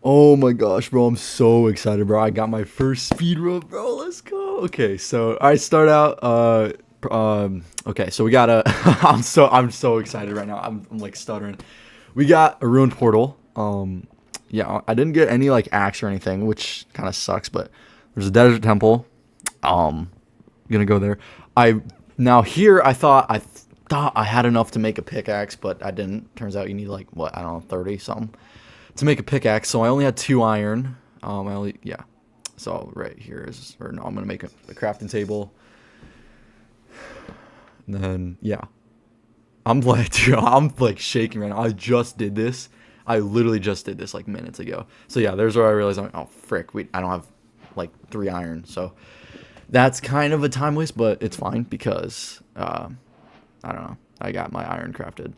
Oh my gosh, bro, I'm so excited, bro. I got my first speed run, bro. Let's go. Okay, so I start out okay, so we got a I'm so excited right now. I'm like stuttering. We got a ruined portal. Yeah, I didn't get any like axe or anything, which kind of sucks, but there's a desert temple. Um gonna go there. I Now here I thought I had enough to make a pickaxe, but I didn't. Turns out you need like what, I don't know, 30 something to make a pickaxe. So I only had 2 iron. I only yeah. So right here is, or no, I'm gonna make a crafting table. And then yeah, I'm like dude, I'm like shaking right now. I just did this. I literally just did this like minutes ago. So yeah, there's where I realized I'm like, oh frick, I don't have like 3 iron. So that's kind of a time waste, but it's fine because I don't know. I got my iron crafted.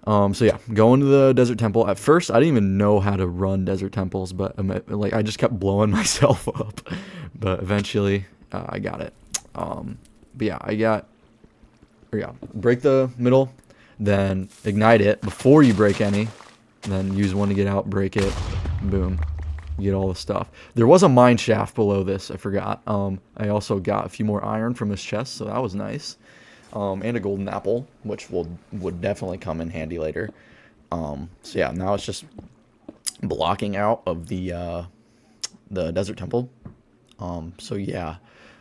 So yeah, going to the desert temple. At first, I didn't even know how to run desert temples, but like I just kept blowing myself up. But eventually, I got it. But yeah, break the middle, then ignite it before you break any, then use one to get out, break it, boom, you get all the stuff. There was a mine shaft below this. I forgot. I also got a few more iron from this chest, so that was nice. And a golden apple, which would definitely come in handy later. So yeah, now it's just blocking out of the desert temple. So yeah,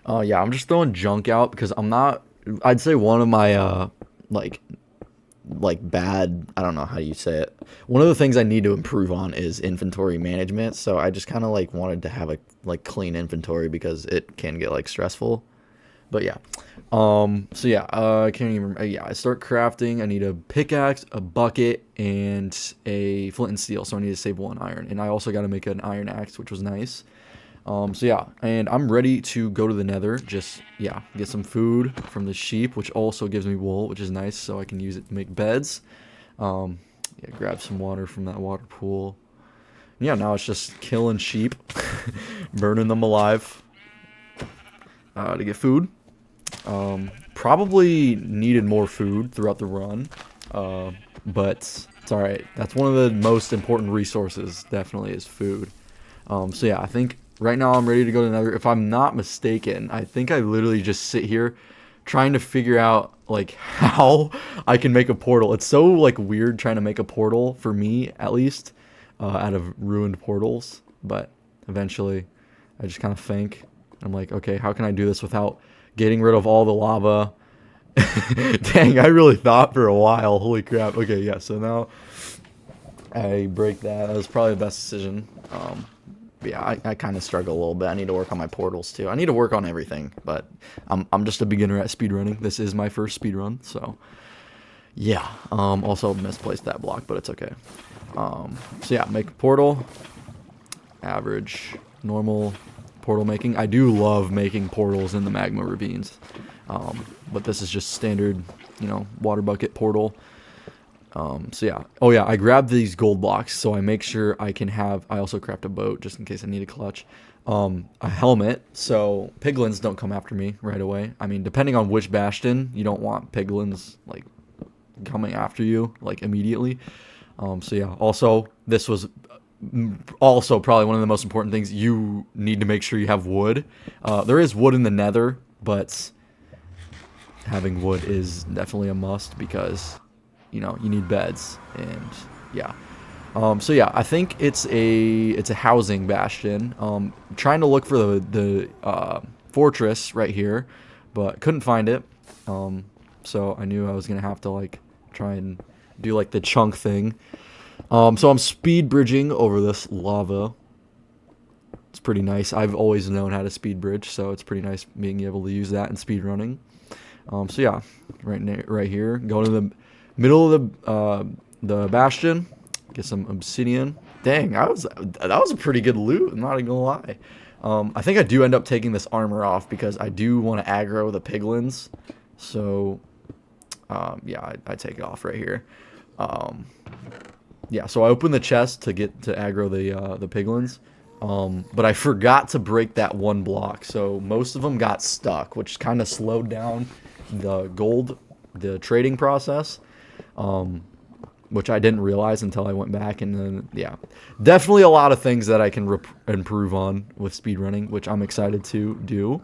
yeah, I'm just throwing junk out because I'm not. I'd say one of my like bad. I don't know how you say it. One of the things I need to improve on is inventory management. So I just kind of like wanted to have a like clean inventory because it can get like stressful. But yeah. So yeah, I can't even. Yeah, I start crafting. I need a pickaxe, a bucket, and a flint and steel. So I need to save 1 iron, and I also got to make an iron axe, which was nice. So yeah, and I'm ready to go to the Nether. Just yeah, get some food from the sheep, which also gives me wool, which is nice, so I can use it to make beds. Um, yeah, grab some water from that water pool. Yeah, now it's just killing sheep, burning them alive to get food. Probably needed more food throughout the run, but it's all right. That's one of the most important resources. Definitely is food. So yeah, I think right now I'm ready to go to another. If I'm not mistaken, I think I literally just sit here trying to figure out like how I can make a portal. It's so like weird trying to make a portal for me at least out of ruined portals, but eventually I just kind of think I'm like, okay, how can I do this without getting rid of all the lava? Dang, I really thought for a while. Holy crap. Okay, yeah, so now I break that. That was probably the best decision. But yeah, I kind of struggle a little bit. I need to work on my portals too. I need to work on everything, but I'm just a beginner at speedrunning. This is my first speedrun, so yeah. Also misplaced that block, but it's okay. So yeah, make a portal. Average, normal portal making. I do love making portals in the magma ravines, but this is just standard, water bucket portal. So yeah. Oh yeah, I grabbed these gold blocks, so I make sure I can have. I also craft a boat just in case I need a clutch. A helmet, so piglins don't come after me right away. I mean, depending on which bastion, you don't want piglins like coming after you like immediately. So yeah. Also, this was also probably one of the most important things. You need to make sure you have wood. There is wood in the Nether, but having wood is definitely a must because you need beds, and yeah. So yeah, I think it's a housing bastion. Trying to look for the fortress right here, but couldn't find it. So I knew I was gonna have to like try and do like the chunk thing. So I'm speed bridging over this lava. It's pretty nice. I've always known how to speed bridge, so it's pretty nice being able to use that in speed running. So yeah, right here, go to the middle of the bastion, get some obsidian. Dang, that was a pretty good loot. I'm not even gonna lie. I think I do end up taking this armor off because I do want to aggro the piglins. So yeah, I take it off right here. Yeah, so I opened the chest to get to aggro the piglins. But I forgot to break that one block, so most of them got stuck, which kind of slowed down the trading process. which I didn't realize until I went back. And then, yeah, definitely a lot of things that I can improve on with speedrunning, which I'm excited to do.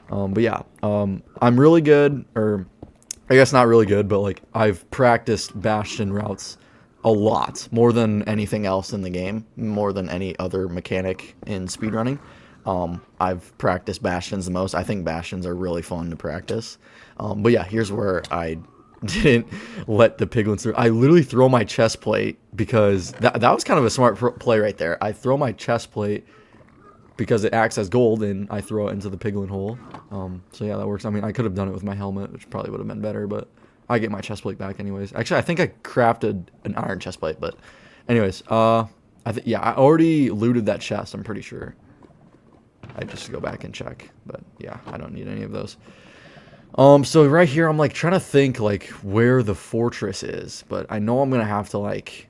But yeah, I'm really good, or I guess not really good, but like I've practiced Bastion routes a lot, more than anything else in the game, more than any other mechanic in speedrunning. I've practiced Bastions the most. I think Bastions are really fun to practice. But yeah, here's where I didn't let the piglins through. I literally throw my chest plate because that was kind of a smart play right there. I throw my chest plate because it acts as gold, and I throw it into the piglin hole. So yeah, that works. I mean, I could have done it with my helmet, which probably would have been better, but I get my chest plate back anyways. Actually, I think I crafted an iron chest plate, but anyways, yeah, I already looted that chest, I'm pretty sure. I just go back and check, but yeah, I don't need any of those. So right here, I'm like trying to think like where the fortress is, but I know I'm gonna have to like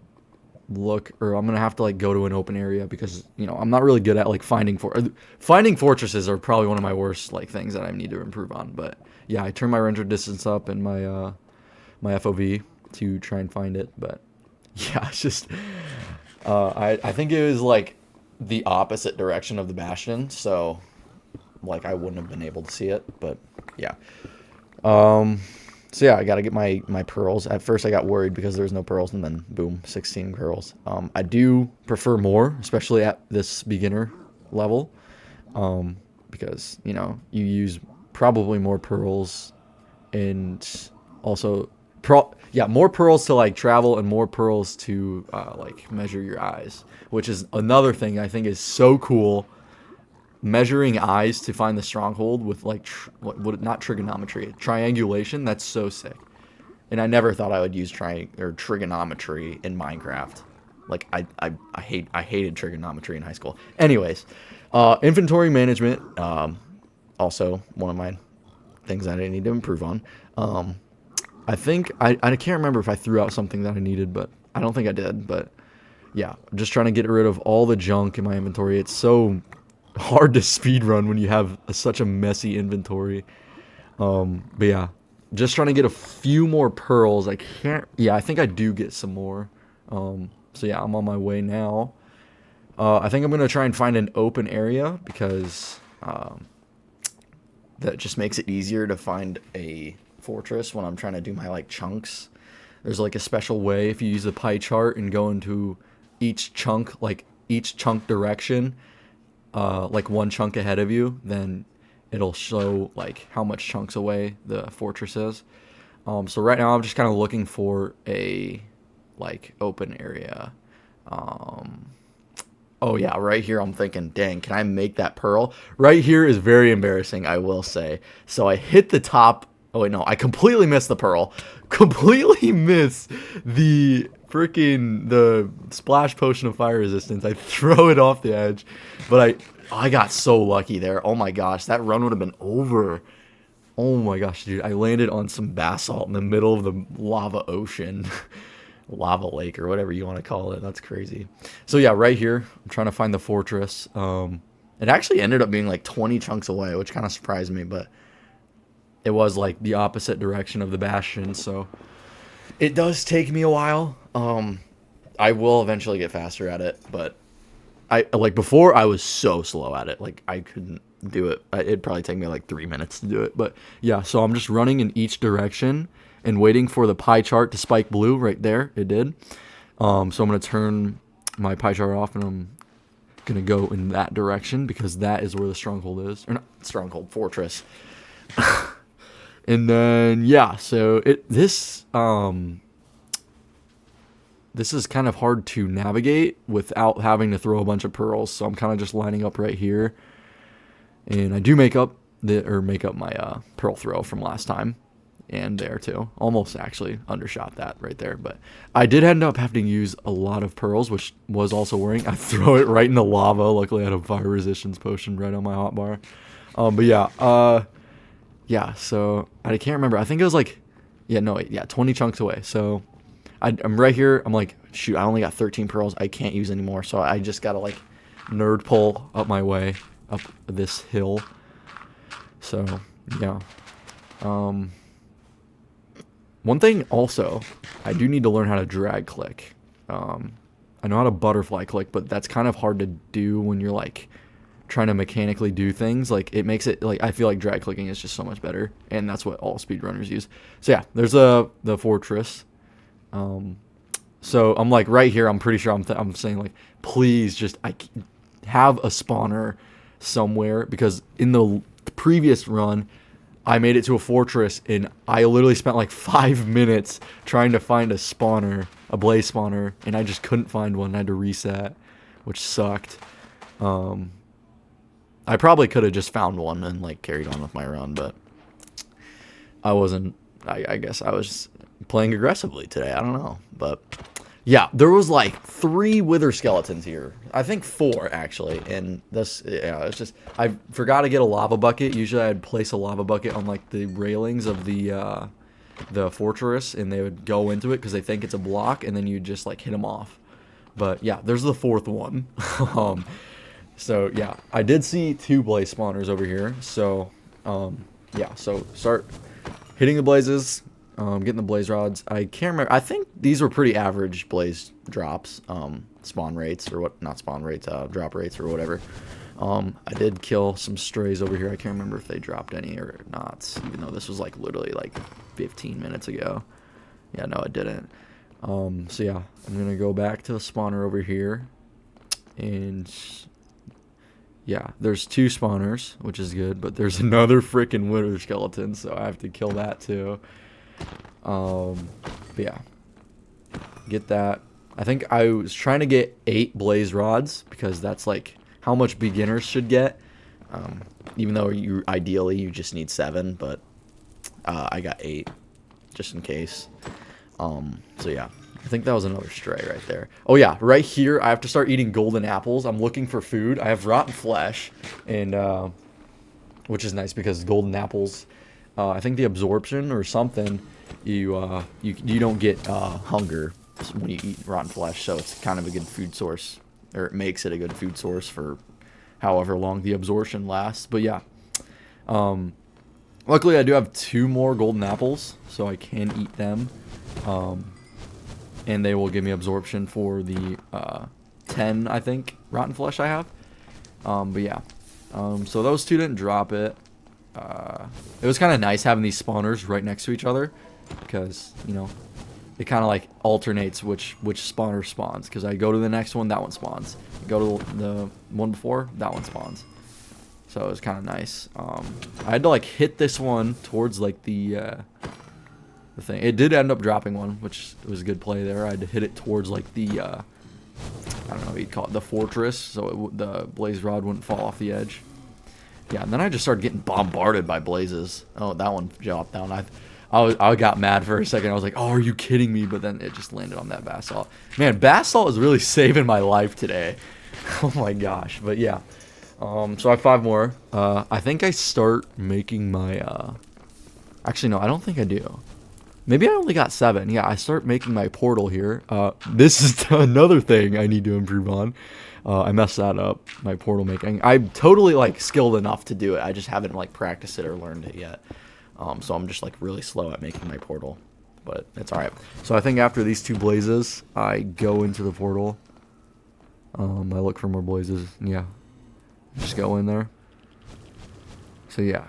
look, or I'm gonna have to like go to an open area because, you know, I'm not really good at like finding fortresses are probably one of my worst like things that I need to improve on. But yeah, I turn my render distance up and my my FOV to try and find it. But yeah, it's just I think it was like the opposite direction of the Bastion, so like I wouldn't have been able to see it. But yeah, so yeah, I gotta get my pearls. At first I got worried because there was no pearls, and then boom, 16 pearls. I do prefer more, especially at this beginner level, because, you know, you use probably more pearls, and also more pearls to like travel, and more pearls to like measure your eyes, which is another thing I think is so cool. Measuring eyes to find the stronghold with like not trigonometry, triangulation. That's so sick. And I never thought I would use trigonometry in Minecraft. Like I hated trigonometry in high school. Anyways, inventory management, also one of my things that I need to improve on. I think I can't remember if I threw out something that I needed, but I don't think I did. But yeah, just trying to get rid of all the junk in my inventory. It's so hard to speedrun when you have such a messy inventory. But yeah, just trying to get a few more pearls. I can't. Yeah, I think I do get some more. So yeah, I'm on my way now. I think I'm gonna try and find an open area because that just makes it easier to find a fortress when I'm trying to do my like chunks. There's like a special way if you use a pie chart and go into each chunk direction, like one chunk ahead of you, then it'll show like how much chunks away the fortress is. So right now I'm just kind of looking for a like open area. Oh yeah, right here I'm thinking, dang, can I make that pearl? Right here is very embarrassing, I will say. So I hit the top. Oh wait, no, I completely missed the pearl. Completely miss the the splash potion of fire resistance. I throw it off the edge, but I got so lucky there. Oh my gosh, that run would have been over. Oh my gosh, dude, I landed on some basalt in the middle of the lava ocean. Lava lake, or whatever you want to call it. That's crazy. So yeah, right here, I'm trying to find the fortress. It actually ended up being like 20 chunks away, which kind of surprised me, but it was like the opposite direction of the Bastion, so it does take me a while. I will eventually get faster at it, but before I was so slow at it. Like I couldn't do it. It'd probably take me like 3 minutes to do it. But yeah, so I'm just running in each direction and waiting for the pie chart to spike blue right there. It did. So I'm going to turn my pie chart off, and I'm going to go in that direction because that is where the stronghold is. Or not stronghold, fortress. And then, yeah, so this is kind of hard to navigate without having to throw a bunch of pearls. So I'm kind of just lining up right here. And I do make up my pearl throw from last time. And there too. Almost actually undershot that right there. But I did end up having to use a lot of pearls, which was also worrying. I throw it right in the lava. Luckily I had a fire resistance potion right on my hotbar. But yeah. Yeah, so I can't remember. I think it was like, 20 chunks away. So I'm right here. I'm like, shoot, I only got 13 pearls. I can't use anymore. So I just got to like nerd pull up my way up this hill. So, yeah. One thing also, I do need to learn how to drag click. I know how to butterfly click, but that's kind of hard to do when you're like trying to mechanically do things. Like it makes it like I feel like drag clicking is just so much better, and that's what all speedrunners use. So yeah, there's the fortress. So I'm like right here. I'm pretty sure I'm saying like please just have a spawner somewhere, because in the previous run I made it to a fortress and I literally spent like 5 minutes trying to find a spawner, a blaze spawner, and I just couldn't find one. I had to reset, which sucked. I probably could have just found one and like carried on with my run, but I wasn't. I guess I was playing aggressively today. I don't know, but yeah, there was like 3 wither skeletons here. I think 4 actually, and this, yeah, it's just I forgot to get a lava bucket. Usually I'd place a lava bucket on like the railings of the fortress, and they would go into it because they think it's a block, and then you just like hit them off. But yeah, there's the 4th one. So yeah, I did see 2 blaze spawners over here. So yeah, so start hitting the blazes. Getting the blaze rods. I can't remember. I think these were pretty average blaze drops, spawn rates or what? Not spawn rates, drop rates or whatever. I did kill some strays over here. I can't remember if they dropped any or not, even though this was like literally like 15 minutes ago. Yeah, no, it didn't. So yeah, I'm gonna go back to the spawner over here, and yeah, there's 2 spawners, which is good, but there's another freaking wither skeleton, so I have to kill that too. But yeah, get that. I think I was trying to get 8 blaze rods because that's like how much beginners should get. Even though ideally you just need 7, but I got 8 just in case. So yeah, I think that was another stray right there. Oh yeah, right here I have to start eating golden apples. I'm looking for food. I have rotten flesh, and which is nice because golden apples, I think the absorption or something, you don't get hunger when you eat rotten flesh, so it's kind of a good food source, or it makes it a good food source for however long the absorption lasts. But yeah, luckily I do have 2 more golden apples, so I can eat them, and they will give me absorption for the 10, I think, rotten flesh I have. But yeah, so those 2 didn't drop it. It was kind of nice having these spawners right next to each other, because, you know, it kind of like alternates which spawner spawns, because I go to the next one, that one spawns. Go to the one before, that one spawns. So it was kind of nice. I had to like hit this one towards like the thing. It did end up dropping one, which was a good play there. I had to hit it towards like the I don't know what you'd call it, the fortress, so the blaze rod wouldn't fall off the edge. Yeah, and then I just started getting bombarded by blazes. Oh, that one dropped down. I got mad for a second. I was like, oh, are you kidding me? But then it just landed on that basalt. Man, basalt is really saving my life today. Oh my gosh. But yeah. So I have 5 more. I think I start making my actually no, I don't think I do. Maybe I only got 7. Yeah, I start making my portal here. This is another thing I need to improve on. I messed that up, my portal making. I'm totally like skilled enough to do it. I just haven't like practiced it or learned it yet. So I'm just like really slow at making my portal, but it's all right. So I think after these 2 blazes, I go into the portal. I look for more blazes. Yeah, just go in there. So yeah.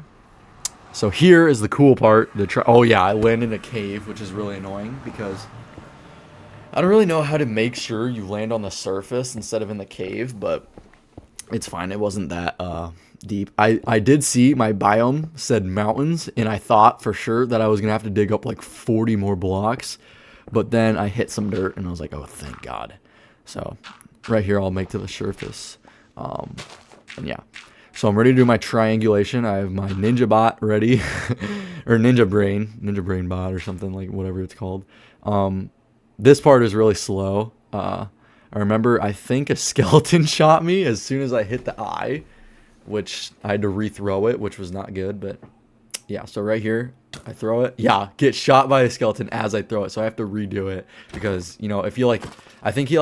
So here is the cool part. Oh yeah, I land in a cave, which is really annoying because I don't really know how to make sure you land on the surface instead of in the cave, but it's fine. It wasn't that deep. I did see my biome said mountains, and I thought for sure that I was gonna have to dig up like 40 more blocks, but then I hit some dirt and I was like, oh, thank God. So right here I'll make to the surface. And yeah, so I'm ready to do my triangulation. I have my ninja bot ready or ninja brain bot or something, like whatever it's called. This part is really slow. I remember I think a skeleton shot me as soon as I hit the eye, which I had to rethrow it, which was not good. But yeah, so right here, I throw it. Yeah, get shot by a skeleton as I throw it. So I have to redo it because, you know, if you like, I think you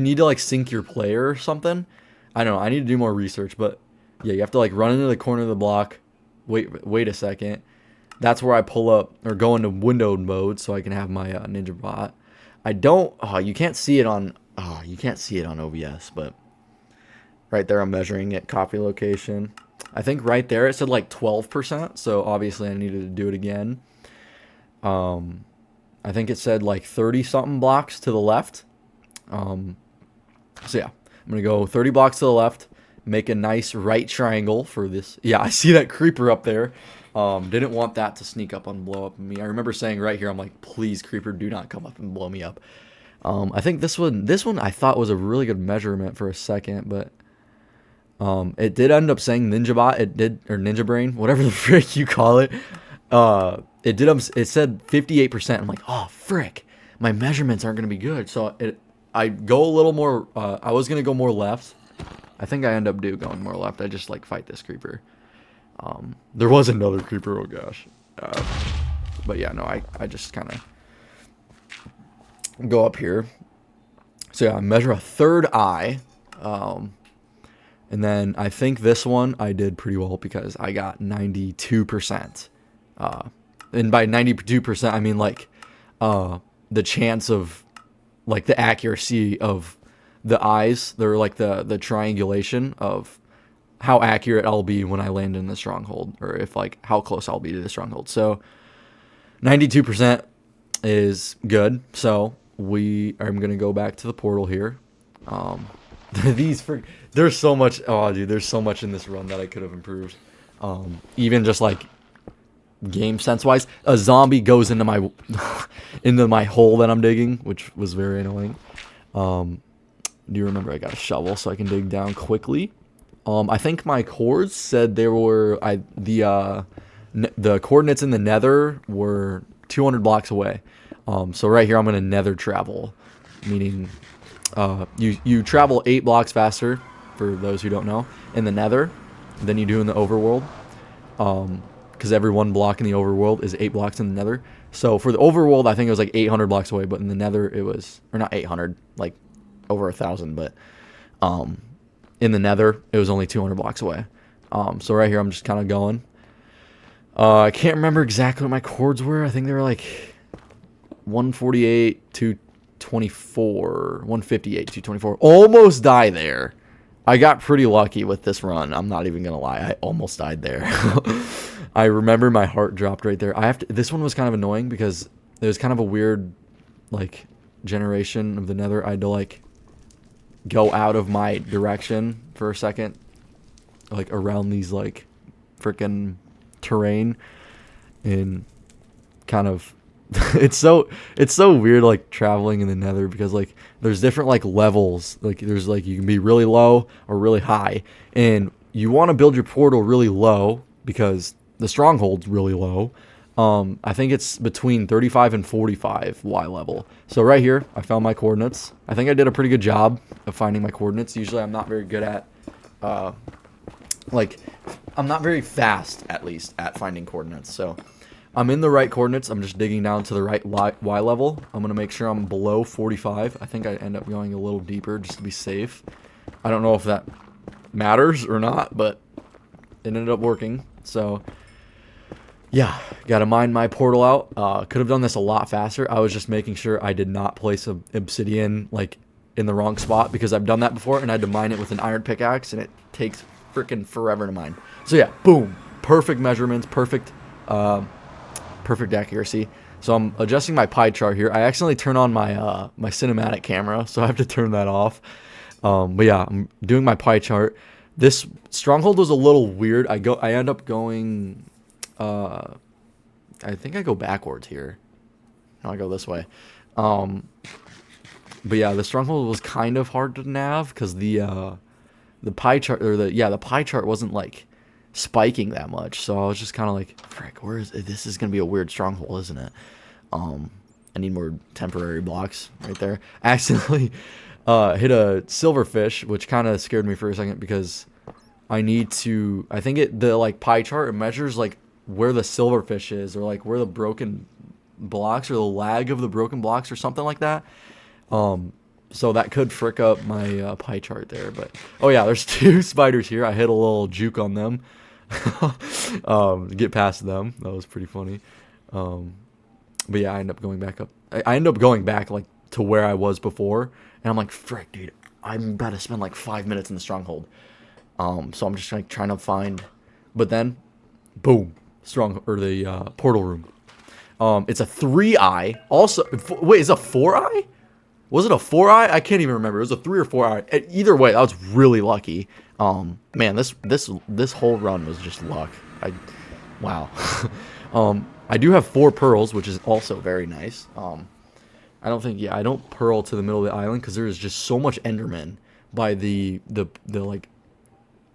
need to like sync your player or something. I don't know. I need to do more research, but yeah, you have to like run into the corner of the block, wait a second, that's where I pull up or go into windowed mode so I can have my Ninja bot. I don't. Oh, you can't see it on. Oh, you can't see it on OBS, but right there I'm measuring it. Copy location. I think right there it said like 12%. So obviously I needed to do it again. I think it said like 30 something blocks to the left. So yeah, I'm gonna go 30 blocks to the left. Make a nice right triangle for this. Yeah, I see that creeper up there. Didn't want that to sneak up and blow up me. I remember saying right here, I'm like, please, creeper, do not come up and blow me up. I think this one I thought was a really good measurement for a second, but it did end up saying Ninja Bot. It did, or Ninja Brain, whatever the frick you call it. It said 58%. I'm like, oh frick, my measurements aren't gonna be good. So I go a little more. I was gonna go more left. I think I end up going more left. I just like fight this creeper. There was another creeper. Oh gosh. But yeah, no, I just kind of go up here. So yeah, I measure a third eye. And then I think this one I did pretty well because I got 92%. And by 92%, I mean like the chance of like the accuracy of the eyes. They're like the triangulation of how accurate I'll be when I land in the stronghold, or if like how close I'll be to the stronghold. So 92% is good. So I'm gonna go back to the portal here. There's so much. Oh, dude, there's so much in this run that I could have improved. Even just like game sense wise, a zombie goes into my into my hole that I'm digging, which was very annoying. Do you remember I got a shovel so I can dig down quickly? I think my cords said there were the coordinates in the nether were 200 blocks away. So right here I'm gonna nether travel, meaning you travel 8 blocks faster, for those who don't know, in the nether than you do in the overworld. Because every 1 block in the overworld is 8 blocks in the nether. So for the overworld, I think it was like 800 blocks away, but in the nether it was, or not 800, like over 1,000, but in the nether it was only 200 blocks away. So right here I'm just kind of going. I can't remember exactly what my cords were. I think they were like 148 to 24, 158 to 24. Almost die there. I got pretty lucky with this run. I'm not even gonna lie. I almost died there. I remember my heart dropped right there. This one was kind of annoying because it was kind of a weird like generation of the nether. I had to like go out of my direction for a second, like around these like freaking terrain, and kind of it's so weird like traveling in the nether because like there's different like levels. Like there's like you can be really low or really high, and you want to build your portal really low because the stronghold's really low. I think it's between 35 and 45 Y level. So right here I found my coordinates. I think I did a pretty good job of finding my coordinates. Usually I'm not very good at like I'm not very fast, at least, at finding coordinates. So I'm in the right coordinates. I'm just digging down to the right Y level. I'm going to make sure I'm below 45. I think I end up going a little deeper just to be safe. I don't know if that matters or not, but it ended up working. So yeah, got to mine my portal out. Could have done this a lot faster. I was just making sure I did not place a obsidian like in the wrong spot because I've done that before and I had to mine it with an iron pickaxe and it takes freaking forever to mine. So yeah, boom, perfect measurements, perfect accuracy. So I'm adjusting my pie chart here. I accidentally turn on my my cinematic camera, so I have to turn that off. But yeah, I'm doing my pie chart. This stronghold was a little weird. I end up going. I think I go backwards here. No, I go this way. But yeah, the stronghold was kind of hard to nav because the pie chart or the pie chart wasn't like spiking that much. So I was just kind of like, frick, this is gonna be a weird stronghold, isn't it? I need more temporary blocks right there. I accidentally hit a silverfish, which kind of scared me for a second because I think the like pie chart, it measures like where the silverfish is or like where the broken blocks or the lag of the broken blocks or something like that. So that could frick up my pie chart there. But oh yeah, there's 2 spiders here. I hit a little juke on them. Get past them. That was pretty funny. Um, but yeah, I end up going back up. I end up going back like to where I was before, and I'm like, frick, dude, I'm about to spend like 5 minutes in the stronghold. So I'm just like trying to find, but then, boom, strong or the portal room. It's a 3-eye. Also, wait, is it a 4-eye? Was it a 4-eye? I can't even remember. It was a 3 or 4-eye. Either way, I was really lucky. Man, this whole run was just luck. Wow. I do have 4 pearls, which is also very nice. I don't think, yeah, I don't pearl to the middle of the island because there is just so much Enderman by the like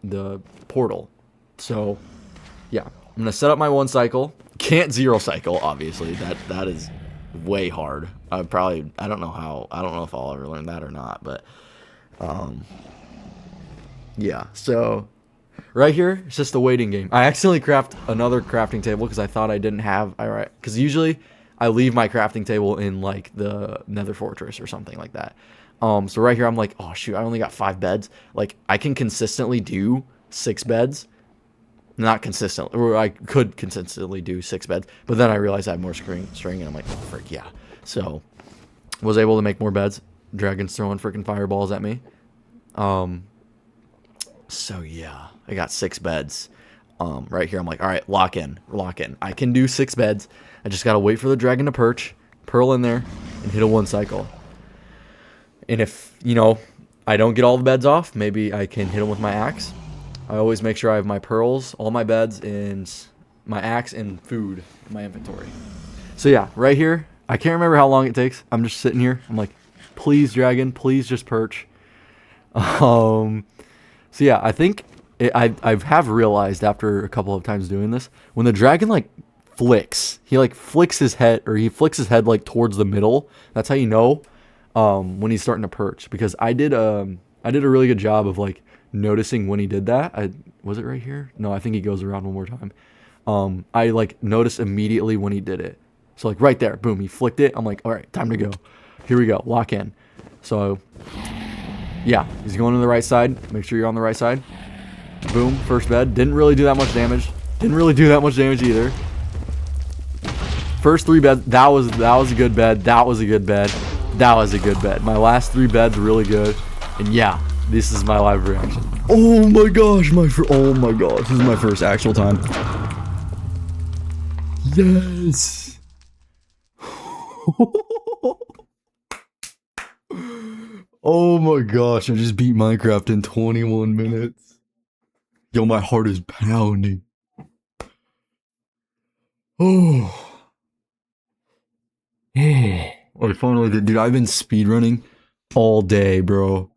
the portal. So yeah, I'm gonna set up my 1 cycle. Can't 0 cycle, obviously. That is way hard. I don't know how. I don't know if I'll ever learn that or not. But yeah. So right here, it's just a waiting game. I accidentally craft another crafting table because I thought I didn't have. All right, because usually I leave my crafting table in like the Nether Fortress or something like that. So right here, I'm like, oh shoot, I only got 5 beds. Like I can consistently do 6 beds. Not consistently, or I could consistently do 6 beds, but then I realized I have more string, and I'm like, oh, frick, yeah. So, was able to make more beds. Dragons throwing freaking fireballs at me. So yeah, I got 6 beds. Right here, I'm like, all right, lock in. I can do 6 beds. I just gotta wait for the dragon to perch, pearl in there, and hit a 1 cycle. And if, I don't get all the beds off, maybe I can hit them with my axe. I always make sure I have my pearls, all my beds, and my axe and food in my inventory. So yeah, right here, I can't remember how long it takes. I'm just sitting here. I'm like, please, dragon, please just perch. So yeah, I think I have realized after a couple of times doing this, when the dragon like flicks, he like flicks his head, or he flicks his head like towards the middle. That's how you know when he's starting to perch. Because I did a really good job of like noticing when he did that. Was it right here? No, I think he goes around one more time. I like noticed immediately when he did it. So like right there, boom, he flicked it. I'm like, all right, time to go. Here we go, lock in. So yeah, he's going to the right side. Make sure you're on the right side. Boom, first bed. Didn't really do that much damage. Didn't really do that much damage either. First 3 beds, that was a good bed. That was a good bed. That was a good bed. My last 3 beds really good. And yeah, this is my live reaction. Oh my gosh, oh my gosh, this is my first actual time. Yes. Oh my gosh, I just beat Minecraft in 21 minutes. Yo, my heart is pounding. Oh. Oh. I finally did. Dude, I've been speedrunning all day, bro.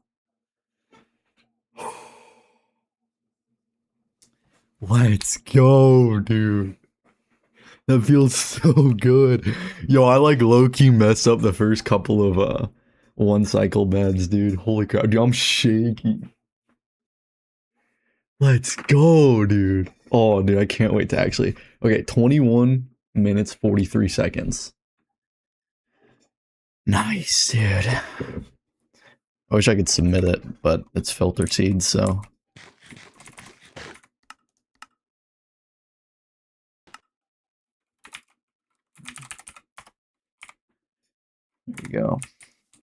Let's go, dude. That feels so good. Yo, I like low-key messed up the first couple of 1 cycle beds, dude. Holy crap. Dude, I'm shaky. Let's go, dude. Oh, dude, I can't wait to actually. Okay, 21 minutes 43 seconds. Nice, dude. I wish I could submit it, but it's filtered seeds, so. There you go.